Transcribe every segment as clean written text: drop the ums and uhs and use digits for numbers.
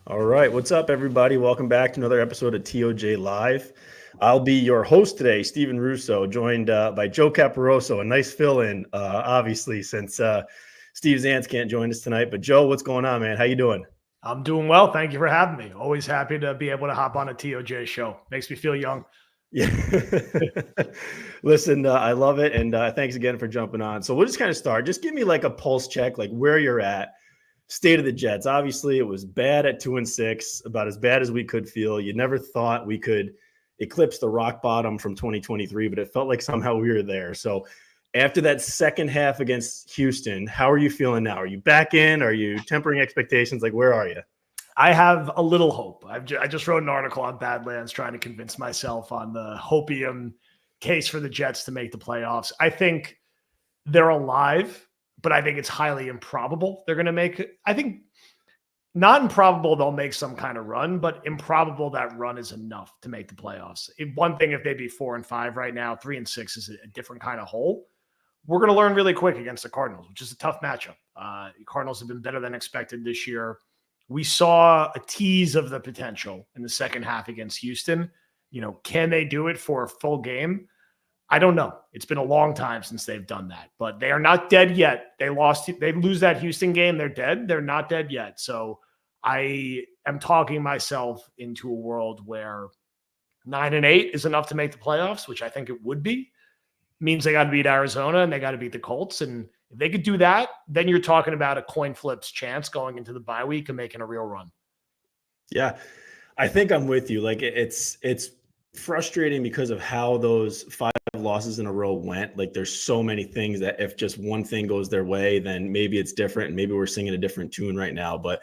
All right, what's up, everybody? Welcome back to another episode of TOJ Live. I'll be your host today, Stephen Russo, joined by Joe Caporoso. A nice fill-in, obviously, since Steve Zantz can't join us tonight. But Joe, what's going on, man? How you doing? I'm doing well. Thank you for having me. Always happy to be able to hop on a TOJ show. Makes me feel young. Yeah. Listen, I love it, and thanks again for jumping on. So we'll just kind of start. Just give me like a pulse check, like where you're at. State of the Jets. Obviously, it was bad at 2-6, about as bad as we could feel. You never thought we could eclipse the rock bottom from 2023, but it felt like somehow we were there. So after that second half against Houston, how are you feeling now? Are you back in? Are you tempering expectations? Like, where are you? I have a little hope. I just wrote an article on Badlands trying to convince myself on the hopium case for the Jets to make the playoffs. I think they're alive, but I think it's highly improbable they're going to make it. I think not improbable they'll make some kind of run, but improbable that run is enough to make the playoffs. One thing if they'd be 4-5 right now, 3-6 is a different kind of hole. We're going to learn really quick against the Cardinals, which is a tough matchup. Cardinals have been better than expected this year. We saw a tease of the potential in the second half against Houston. Can they do it for a full game? I don't know. It's been a long time since they've done that, but they are not dead yet. They lose that Houston game. They're dead. They're not dead yet. So I am talking myself into a world where 9-8 is enough to make the playoffs, which I think it would be. Means they got to beat Arizona and they got to beat the Colts. And if they could do that, then you're talking about a coin flips chance going into the bye week and making a real run. Yeah, I think I'm with you. Like it's frustrating because of how those 5 losses in a row went. Like there's so many things that if just one thing goes their way, then maybe it's different. And maybe we're singing a different tune right now. But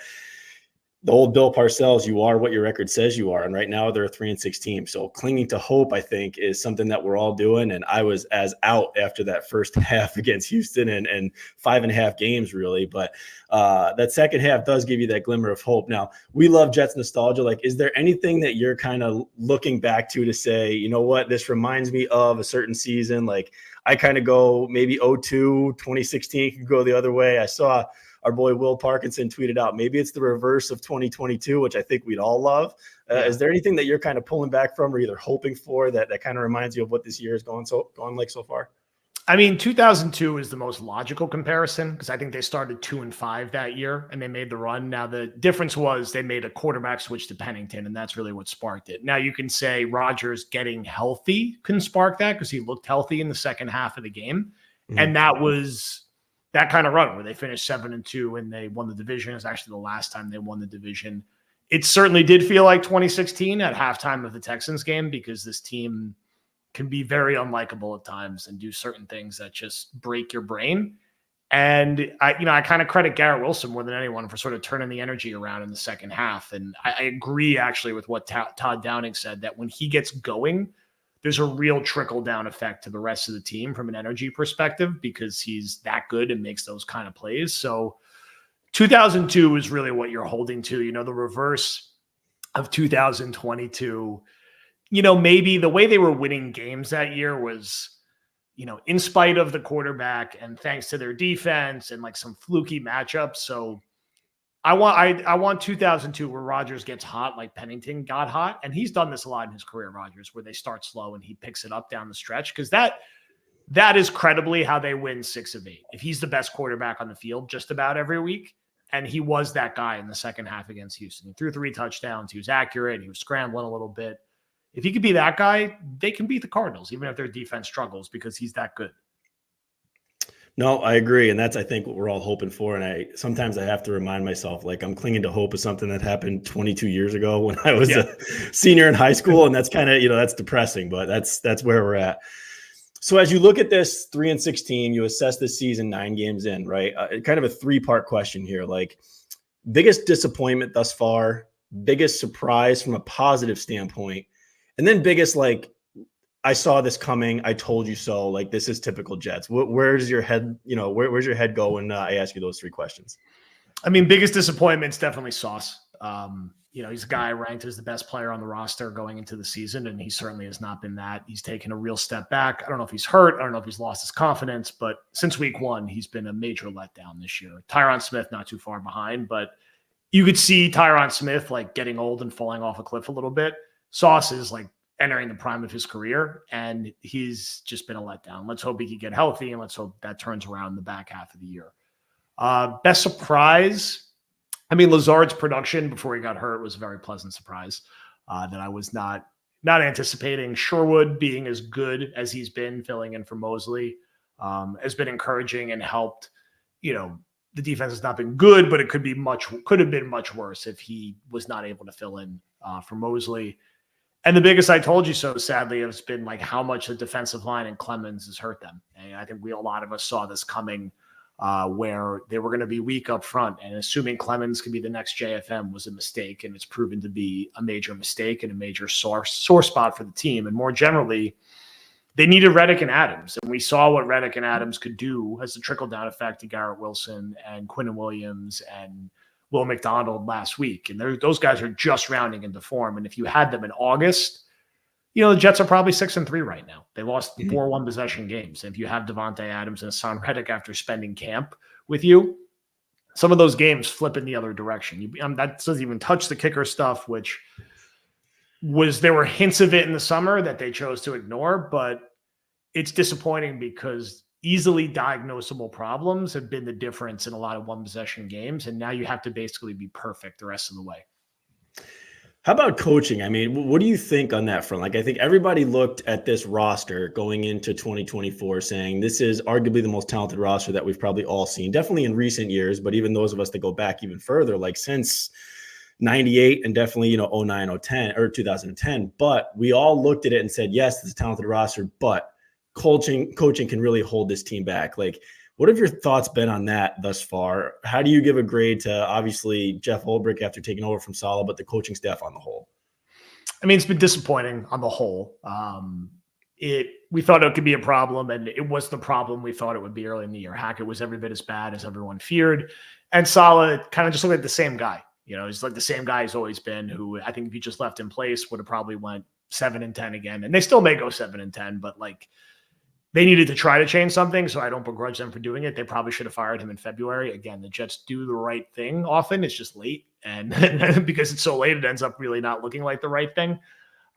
the old Bill Parcells, you are what your record says you are. And right now they're a 3-6 team. So clinging to hope, I think, is something that we're all doing. And I was as out after that first half against Houston and 5.5 games, really. But that second half does give you that glimmer of hope. Now, we love Jets nostalgia. Like, is there anything that you're kind of looking back to say, you know what, this reminds me of a certain season? Like, I kind of go maybe 2002, 2016 could go the other way. I saw our boy Will Parkinson tweeted out, maybe it's the reverse of 2022, which I think we'd all love. Yeah. Is there anything that you're kind of pulling back from or either hoping for that kind of reminds you of what this year has gone like so far? I mean, 2002 is the most logical comparison because I think they started 2-5 that year and they made the run. Now, the difference was they made a quarterback switch to Pennington, and that's really what sparked it. Now, you can say Rodgers getting healthy can spark that because he looked healthy in the second half of the game. Mm-hmm. And that was that kind of run where they finished 7-2 and they won the division. It's actually the last time they won the division. It certainly did feel like 2016 at halftime of the Texans game because this team can be very unlikable at times and do certain things that just break your brain. And I kind of credit Garrett Wilson more than anyone for sort of turning the energy around in the second half. And I agree actually with what Todd Downing said, that when he gets going, there's a real trickle-down effect to the rest of the team from an energy perspective because he's that good and makes those kind of plays. So 2002 is really what you're holding to. The reverse of 2022, maybe the way they were winning games that year was, in spite of the quarterback and thanks to their defense and like some fluky matchups. So I want 2002 where Rodgers gets hot like Pennington got hot. And he's done this a lot in his career, Rodgers, where they start slow and he picks it up down the stretch. Because that is credibly how they win 6 of 8. If he's the best quarterback on the field just about every week, and he was that guy in the second half against Houston. He threw 3 touchdowns. He was accurate. He was scrambling a little bit. If he could be that guy, they can beat the Cardinals, even if their defense struggles, because he's that good. No, I agree. And that's, I think, what we're all hoping for. And sometimes I have to remind myself, like, I'm clinging to hope of something that happened 22 years ago when I was a senior in high school. And that's kind of, that's depressing, but that's where we're at. So as you look at this 3-6 team, you assess this season 9 games in, right? Kind of a 3-part question here. Like, biggest disappointment thus far, biggest surprise from a positive standpoint, and then biggest, like, I saw this coming, I told you so, like, this is typical Jets. Where's your head, where's your head go when I ask you those 3 questions? I mean, biggest disappointment is definitely Sauce. He's a guy ranked as the best player on the roster going into the season, and he certainly has not been that. He's taken a real step back. I don't know if he's hurt. I don't know if he's lost his confidence, but since week 1, he's been a major letdown this year. Tyron Smith, not too far behind, but you could see Tyron Smith like getting old and falling off a cliff a little bit. Sauce is like entering the prime of his career, and he's just been a letdown. Let's hope he can get healthy, and let's hope that turns around in the back half of the year. Best surprise, I mean, Lazard's production before he got hurt was a very pleasant surprise that I was not anticipating. Sherwood being as good as he's been filling in for Mosley has been encouraging and helped. The defense has not been good, but it could have been much worse if he was not able to fill in for Mosley. And the biggest I told you so, sadly, has been like how much the defensive line and Clemens has hurt them. And I think a lot of us saw this coming where they were going to be weak up front, and assuming Clemens could be the next JFM was a mistake, and it's proven to be a major mistake and a major sore spot for the team. And more generally, they needed Reddick and Adams, and we saw what Reddick and Adams could do as a trickle-down effect to Garrett Wilson and Quinnen Williams and Will McDonald last week. And those guys are just rounding into form. And if you had them in August, the Jets are probably 6-3 right now. They lost 4 one-possession games. And if you have Devontae Adams and Hassan Reddick after spending camp with you, some of those games flip in the other direction. That doesn't even touch the kicker stuff, which there were hints of it in the summer that they chose to ignore, but it's disappointing because easily diagnosable problems have been the difference in a lot of one-possession games, and now you have to basically be perfect the rest of the way. How about coaching? I mean, what do you think on that front? Like, I think everybody looked at this roster going into 2024 saying this is arguably the most talented roster that we've probably all seen, definitely in recent years, but even those of us that go back even further, like since 98 and definitely, 09, 010 or 2010. But we all looked at it and said, yes, it's a talented roster, but coaching can really hold this team back. Like, what have your thoughts been on that thus far? How do you give a grade to obviously Jeff Ulbrich after taking over from Saleh, but the coaching staff on the whole? I mean, it's been disappointing on the whole. We thought it could be a problem, and it was the problem we thought it would be early in the year. Hackett was every bit as bad as everyone feared, and Saleh kind of just looked like the same guy. He's like the same guy he's always been, who I think if he just left in place would have probably went 7-10 again. And they still may go 7-10, but like they needed to try to change something. So I don't begrudge them for doing it. They probably should have fired him in February. Again, the Jets do the right thing often. It's just late. And because it's so late, it ends up really not looking like the right thing.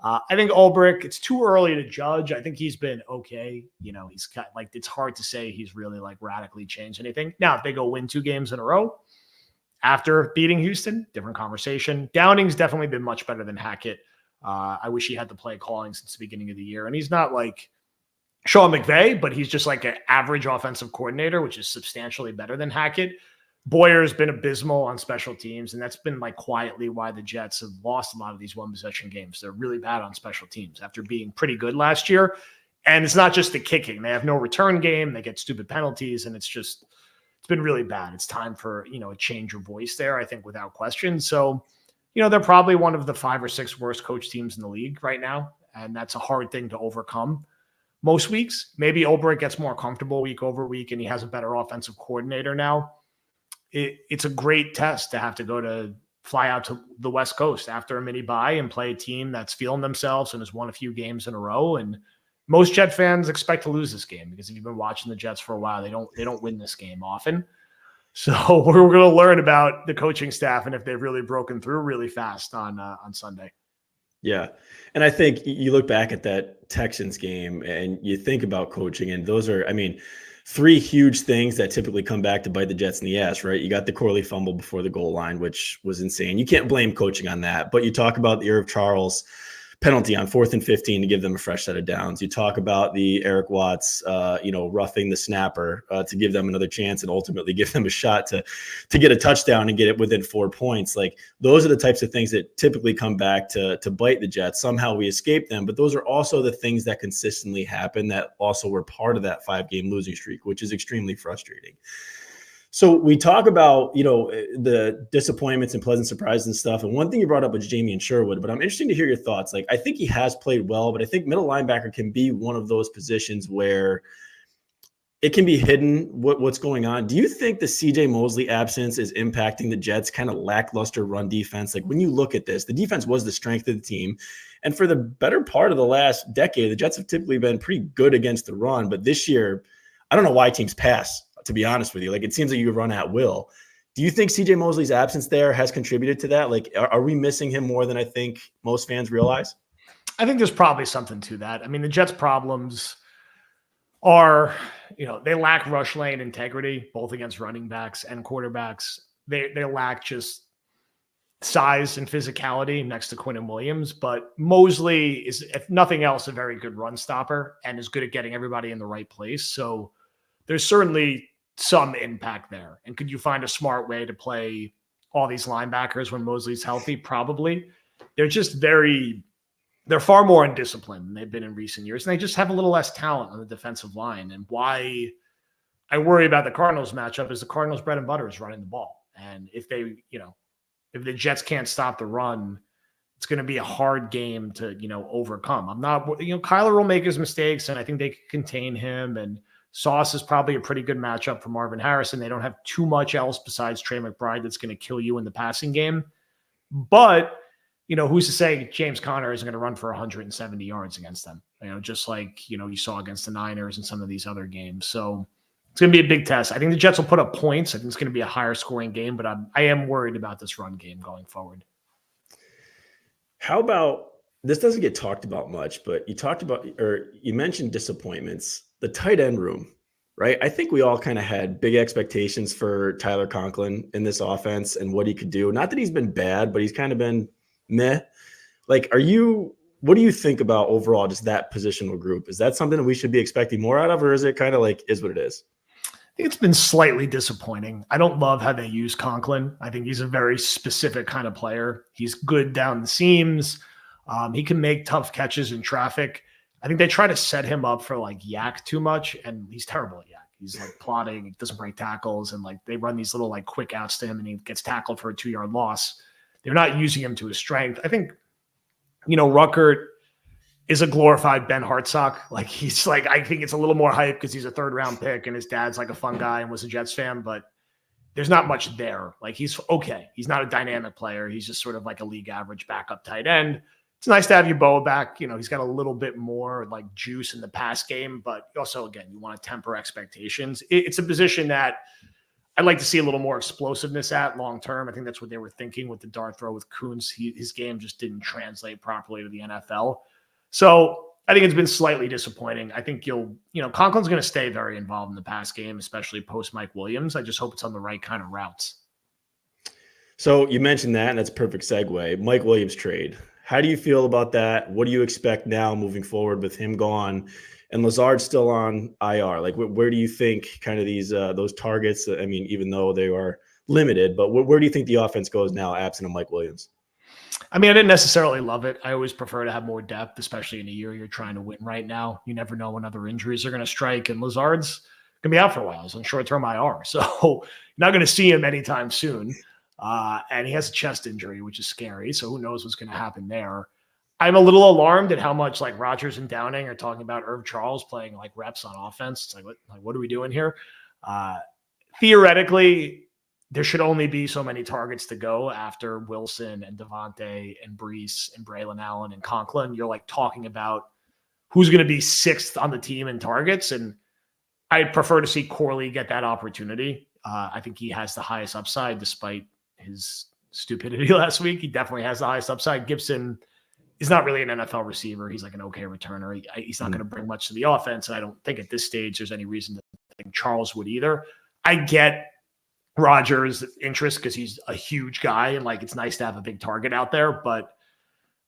I think Ulbrich, it's too early to judge. I think he's been okay. He's got like, it's hard to say he's really like radically changed anything. Now, if they go win 2 games in a row, after beating Houston, different conversation. Downing's definitely been much better than Hackett. I wish he had the play calling since the beginning of the year. And he's not like Sean McVay, but he's just like an average offensive coordinator, which is substantially better than Hackett. Boyer's been abysmal on special teams, and that's been like quietly why the Jets have lost a lot of these one-possession games. They're really bad on special teams after being pretty good last year. And it's not just the kicking. They have no return game. They get stupid penalties, and it's been really bad. It's time for, a change of voice there, I think, without question. So, they're probably one of the 5 or 6 worst coach teams in the league right now. And that's a hard thing to overcome most weeks. Maybe Ulbrich gets more comfortable week over week and he has a better offensive coordinator now. It's a great test to have to fly out to the West Coast after a mini bye and play a team that's feeling themselves and has won a few games in a row. And most Jet fans expect to lose this game because if you've been watching the Jets for a while, they don't win this game often. So we're going to learn about the coaching staff and if they've really broken through really fast on Sunday. Yeah. And I think you look back at that Texans game and you think about coaching, and those are, 3 huge things that typically come back to bite the Jets in the ass, right? You got the Corley fumble before the goal line, which was insane. You can't blame coaching on that, but you talk about the Irv Charles penalty on 4th and 15 to give them a fresh set of downs. You talk about the Eric Watts, roughing the snapper to give them another chance and ultimately give them a shot to get a touchdown and get it within 4 points. Like, those are the types of things that typically come back to bite the Jets. Somehow we escape them, but those are also the things that consistently happen that also were part of that 5-game losing streak, which is extremely frustrating. So we talk about, the disappointments and pleasant surprises and stuff. And one thing you brought up was Jamie and Sherwood, but I'm interested to hear your thoughts. Like, I think he has played well, but I think middle linebacker can be one of those positions where it can be hidden what's going on. Do you think the CJ Mosley absence is impacting the Jets' kind of lackluster run defense? Like, when you look at this, the defense was the strength of the team. And for the better part of the last decade, the Jets have typically been pretty good against the run. But this year, I don't know why teams pass, to be honest with you. Like, it seems like you run at will. Do you think CJ Mosley's absence there has contributed to that? Like, are we missing him more than I think most fans realize? I think there's probably something to that. I mean, the Jets' problems are, they lack rush lane integrity, both against running backs and quarterbacks. They lack just size and physicality next to Quinn and Williams, but Mosley is, if nothing else, a very good run stopper and is good at getting everybody in the right place. So there's certainly some impact there. And could you find a smart way to play all these linebackers when Mosley's healthy? Probably. They're far more undisciplined than they've been in recent years. And they just have a little less talent on the defensive line. And why I worry about the Cardinals matchup is the Cardinals' bread and butter is running the ball. And if if the Jets can't stop the run, it's going to be a hard game to, overcome. Kyler will make his mistakes, and I think they can contain him. And Sauce is probably a pretty good matchup for Marvin Harrison. They don't have too much else besides Trey McBride that's going to kill you in the passing game. But, who's to say James Conner isn't going to run for 170 yards against them, just like, you saw against the Niners and some of these other games. So it's going to be a big test. I think the Jets will put up points. I think it's going to be a higher scoring game, but I am worried about this run game going forward. How about, this doesn't get talked about much, but you mentioned disappointments, the tight end room, right? I think we all kind of had big expectations for Tyler Conklin in this offense and what he could do. Not that he's been bad, but he's kind of been meh. Like, what do you think about overall just that positional group? Is that something that we should be expecting more out of, or is it kind of like is what it is? I think it's been slightly disappointing. I don't love how they use Conklin. I think he's a very specific kind of player. He's good down the seams. He can make tough catches in traffic. I think they try to set him up for like yak too much, and he's terrible at yak. He's like plotting, he doesn't break tackles, and like they run these little like quick outs to him, and he gets tackled for a 2-yard loss. They're not using him to his strength. I think, Ruckert is a glorified Ben Hartsock. Like he's like, I think it's a little more hype because he's a 3rd-round pick and his dad's like a fun guy and was a Jets fan, but there's not much there. Like he's okay. He's not a dynamic player. He's just sort of like a league average backup tight end. It's nice to have Yeboah back. He's got a little bit more like juice in the pass game, but also, again, you want to temper expectations. It's a position that I'd like to see a little more explosiveness at long-term. I think that's what they were thinking with the dart throw with Kuntz. His game just didn't translate properly to the NFL. So I think it's been slightly disappointing. I think Conklin's going to stay very involved in the pass game, especially post Mike Williams. I just hope it's on the right kind of routes. So you mentioned that, and that's a perfect segue. Mike Williams trade. How do you feel about that? What do you expect now moving forward with him gone and Lazard still on IR? Like, where do you think kind of those targets? I mean, even though they are limited, but where do you think the offense goes now, absent of Mike Williams? I mean, I didn't necessarily love it. I always prefer to have more depth, especially in a year you're trying to win right now. You never know when other injuries are going to strike, and Lazard's going to be out for a while. He's on short-term IR, so you're not going to see him anytime soon. And he has a chest injury, which is scary, so who knows what's going to happen there. I'm a little alarmed at how much like Rodgers and Downing are talking about Irv Charles playing like reps on offense. It's like, what are we doing here? Theoretically, there should only be so many targets to go after Wilson and Devontae and Brees and Braylon Allen and Conklin. You're like talking about who's going to be 6th on the team in targets. And I'd prefer to see Corley get that opportunity. I think he has the highest upside despite his stupidity last week. He definitely has the highest upside. Gibson is not really an NFL receiver. He's like an okay returner. He's not going to bring much to the offense. And I don't think at this stage there's any reason to think Charles would either. I get Rodgers' interest because he's a huge guy and like it's nice to have a big target out there, but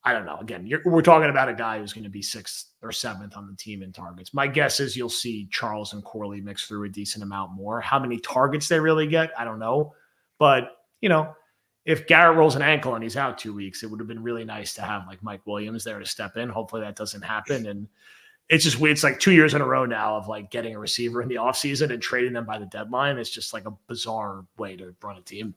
I don't know. Again, we're talking about a guy who's going to be 6th or 7th on the team in targets. My guess is you'll see Charles and Corley mix through a decent amount more. How many targets they really get, I don't know. But, if Garrett rolls an ankle and he's out 2 weeks, it would have been really nice to have like Mike Williams there to step in. Hopefully that doesn't happen. And it's just weird. It's like 2 years in a row now of like getting a receiver in the offseason and trading them by the deadline. It's just like a bizarre way to run a team.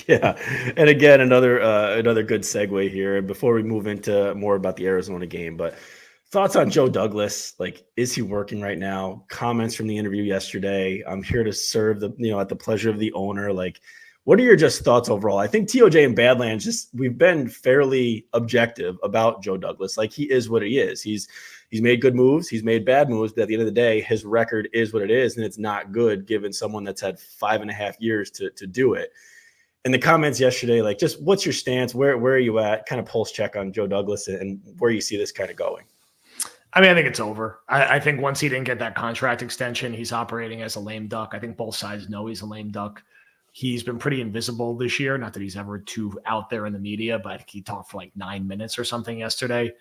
Yeah. And again, another good segue here before we move into more about the Arizona game, but thoughts on Joe Douglas. Like, is he working right now? Comments from the interview yesterday. I'm here to serve at the pleasure of the owner. Like, What are your just thoughts overall? I think TOJ and Badlands we've been fairly objective about Joe Douglas. Like, he is what he is. He's made good moves, he's made bad moves, but at the end of the day, his record is what it is, and it's not good given someone that's had 5.5 years to do it. In the comments yesterday, like, just what's your stance? Where are you at? Kind of pulse check on Joe Douglas and where you see this kind of going. I mean, I think it's over. I think once he didn't get that contract extension, he's operating as a lame duck. I think both sides know he's a lame duck. He's been pretty invisible this year. Not that he's ever too out there in the media, but he talked for like 9 minutes or something yesterday.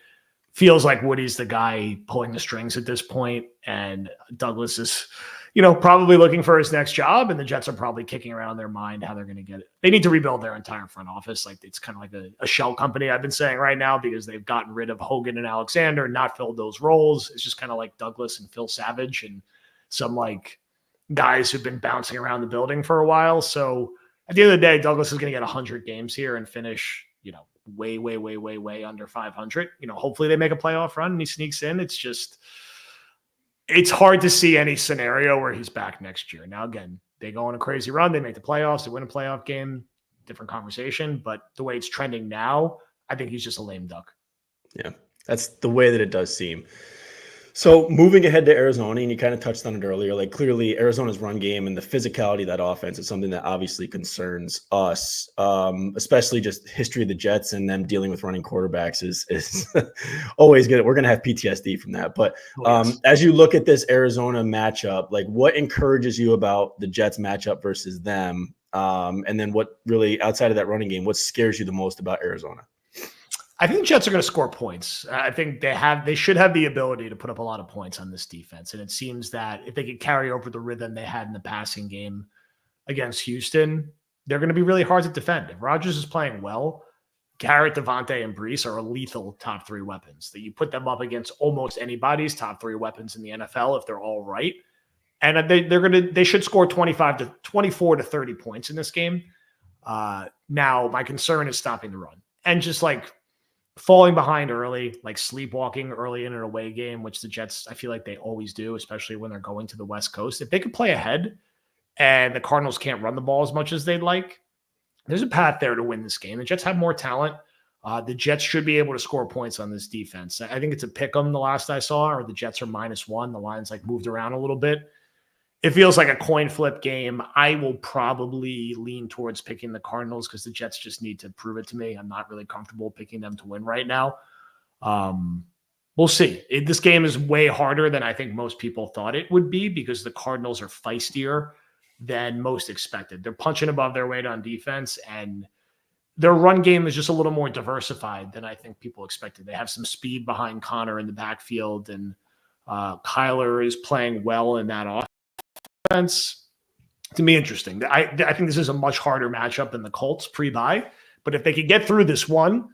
Feels like Woody's the guy pulling the strings at this point, and Douglas is, probably looking for his next job, and the Jets are probably kicking around in their mind how they're going to get it. They need to rebuild their entire front office. Like, it's kind of like a shell company, I've been saying right now, because they've gotten rid of Hogan and Alexander, not filled those roles. It's just kind of like Douglas and Phil Savage and some like guys who've been bouncing around the building for a while. So at the end of the day, Douglas is going to get 100 games here and finish, way under 500. Hopefully they make a playoff run and he sneaks in. It's hard to see any scenario where he's back next year. Now, again, they go on a crazy run, they make the playoffs, they win a playoff game, different conversation. But the way it's trending now, I think he's just a lame duck. Yeah, that's the way that it does seem. So moving ahead to Arizona, and you kind of touched on it earlier, like, clearly Arizona's run game and the physicality of that offense is something that obviously concerns us, especially just history of the Jets and them dealing with running quarterbacks is always good. We're going to have PTSD from that. But as you look at this Arizona matchup, like, what encourages you about the Jets matchup versus them? And then what really, outside of that running game, what scares you the most about Arizona? I think the Jets are going to score points. I think they should have the ability to put up a lot of points on this defense. And it seems that if they could carry over the rhythm they had in the passing game against Houston, they're going to be really hard to defend. If Rodgers is playing well, Garrett, Devontae, and Brees are lethal top 3 weapons that you put them up against almost anybody's top 3 weapons in the NFL if they're all right. And they should score 24 to 30 points in this game. Now my concern is stopping the run and just like falling behind early, like sleepwalking early in an away game, which the Jets, I feel like they always do, especially when they're going to the West Coast. If they could play ahead and the Cardinals can't run the ball as much as they'd like, there's a path there to win this game. The Jets have more talent. The Jets should be able to score points on this defense. I think it's a pick 'em the last I saw, or the Jets are -1. The line's like moved around a little bit. It feels like a coin flip game. I will probably lean towards picking the Cardinals because the Jets just need to prove it to me. I'm not really comfortable picking them to win right now. We'll see. This game is way harder than I think most people thought it would be because the Cardinals are feistier than most expected. They're punching above their weight on defense, and their run game is just a little more diversified than I think people expected. They have some speed behind Connor in the backfield, and Kyler is playing well in that offense. To me, interesting. I think this is a much harder matchup than the Colts pre-bye, but if they could get through this one,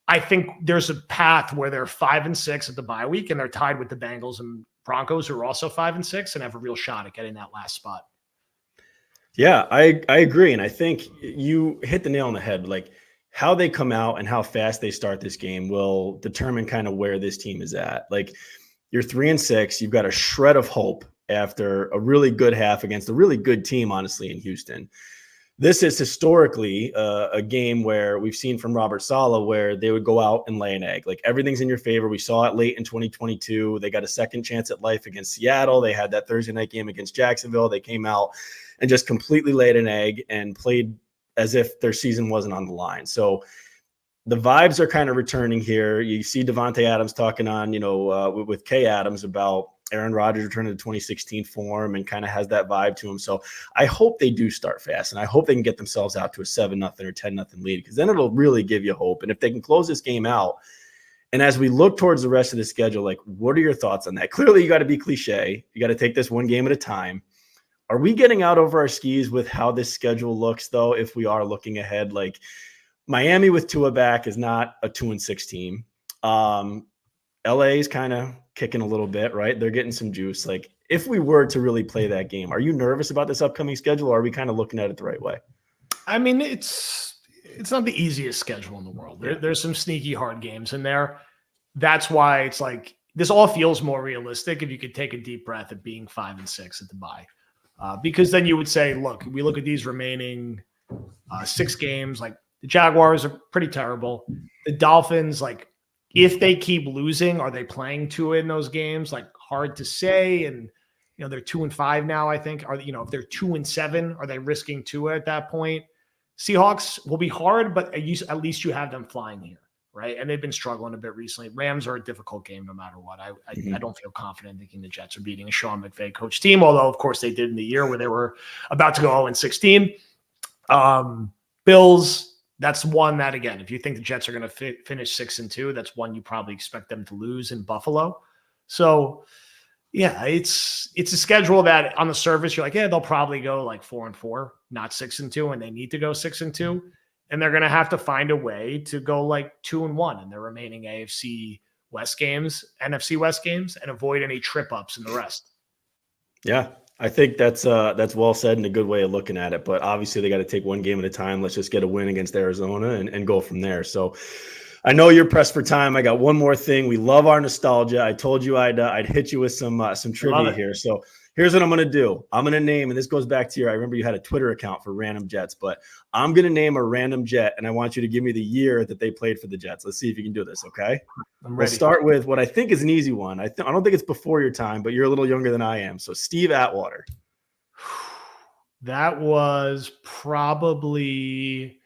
I think there's a path where they're 5-6 at the bye week and they're tied with the Bengals and Broncos, who are also 5-6 and have a real shot at getting that last spot. Yeah, I agree. And I think you hit the nail on the head. Like, how they come out and how fast they start this game will determine kind of where this team is at. Like, you're 3-6, you've got a shred of hope after a really good half against a really good team, honestly, in Houston. This is historically a game where we've seen from Robert Saleh where they would go out and lay an egg. Like, everything's in your favor. We saw it late in 2022. They got a second chance at life against Seattle. They had that Thursday night game against Jacksonville. They came out and just completely laid an egg and played as if their season wasn't on the line. So the vibes are kind of returning here. You see Devontae Adams talking on, with Kay Adams about Aaron Rodgers returning to 2016 form and kind of has that vibe to him. So I hope they do start fast, and I hope they can get themselves out to a 7-0 or 10-0 lead, because then it'll really give you hope. And if they can close this game out, and as we look towards the rest of the schedule, like, what are your thoughts on that? Clearly, you got to be cliche. You got to take this one game at a time. Are we getting out over our skis with how this schedule looks, though, if we are looking ahead? Like, Miami with Tua back is not a 2-6 team. LA is kind of kicking a little bit, right? They're getting some juice. Like, if we were to really play that game, are you nervous about this upcoming schedule, or are we kind of looking at it the right way? I mean, it's not the easiest schedule in the world. There's some sneaky hard games in there. That's why it's like this all feels more realistic if you could take a deep breath at being 5-6 at the bye. Because then you would say, look, we look at these remaining 6 games. Like the Jaguars are pretty terrible. The Dolphins, like if they keep losing, are they playing Tua in those games? Like hard to say. And they're 2-5 now, I think. Are if they're 2-7, are they risking Tua at that point? Seahawks will be hard, but at least you have them flying here, right? And they've been struggling a bit recently. Rams are a difficult game no matter what. I don't feel confident thinking the Jets are beating a Sean McVay coach team, although of course they did in the year where they were about to go 0-16. Bills, that's one that, again, if you think the Jets are going to finish 6-2, that's one you probably expect them to lose in Buffalo. So, yeah, it's a schedule that on the surface you're like, yeah, they'll probably go like 4-4, not 6-2, and they need to go 6-2, and they're going to have to find a way to go like 2-1 in their remaining AFC West games, NFC West games, and avoid any trip ups in the rest. Yeah, I think that's well said and a good way of looking at it. But obviously, they got to take one game at a time. Let's just get a win against Arizona and go from there. So, I know you're pressed for time. I got one more thing. We love our nostalgia. I told you I'd hit you with some trivia here. So here's what I'm going to do. I'm going to name, and this goes back to I remember you had a Twitter account for random Jets, but I'm going to name a random Jet, and I want you to give me the year that they played for the Jets. Let's see if you can do this, okay? I'm ready. We'll start with what I think is an easy one. I don't think it's before your time, but you're a little younger than I am. So Steve Atwater. That was probably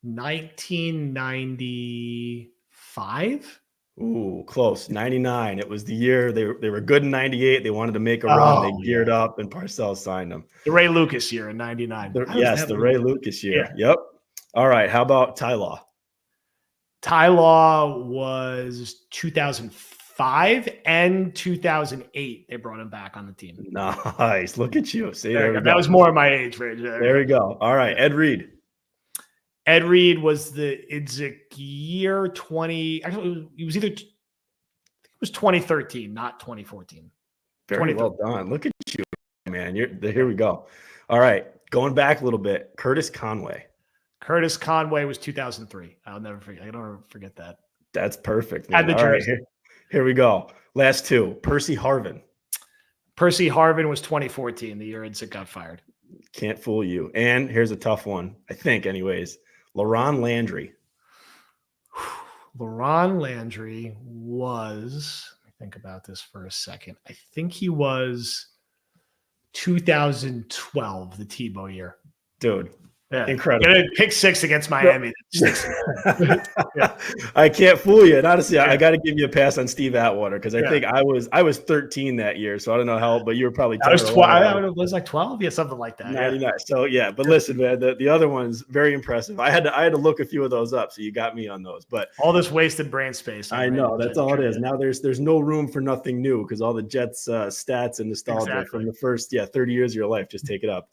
1995. Ooh, close. 99. It was the year they were good in 98. They wanted to make a run. They geared up, and Parcells signed them. The Ray Lucas year in 99. Yes, the Ray Lucas year. Yeah. Yep. All right. How about Ty Law? Ty Law was 2005 and 2008. They brought him back on the team. Nice. Look at you. See, there we go. That was more of my age range. There we go. All right. Ed Reed. Ed Reed was it's a year 20. Actually, it was 2013, not 2014. Very well done. Look at you, man. Here we go. All right. Going back a little bit, Curtis Conway. Curtis Conway was 2003. I'll never forget. I don't ever forget that. That's perfect. At the jersey. Right, here we go. Last two. Percy Harvin. Percy Harvin was 2014, the year Idzik got fired. Can't fool you. And here's a tough one, I think, anyways. LaRon Landry. LaRon Landry was, let me think about this for a second. I think he was 2012, the Tebow year. Dude, yeah. Incredible. Pick 6 against Miami. Yeah. I can't fool you. And honestly, I got to give you a pass on Steve Atwater because I think I was 13 that year. So I don't know how, but you were probably 10. I was 12. It was like 12. Yeah, something like that. 99. So yeah, but listen, man, the other one's very impressive. I had to look a few of those up. So you got me on those. But all this wasted brain space. I know that's all it is. Now there's no room for nothing new because all the Jets stats and nostalgia from the first 30 years of your life. Just take it up.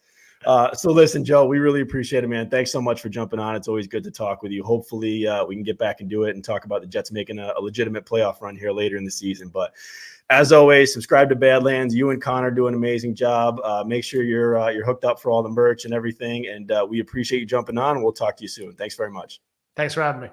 So listen, Joe, we really appreciate it, man. Thanks so much for jumping on. It's always good to talk with you. Hopefully we can get back and do it and talk about the Jets making a legitimate playoff run here later in the season. But as always, subscribe to Badlands. You and Connor do an amazing job. Make sure you're hooked up for all the merch and everything. And we appreciate you jumping on. And we'll talk to you soon. Thanks very much. Thanks for having me.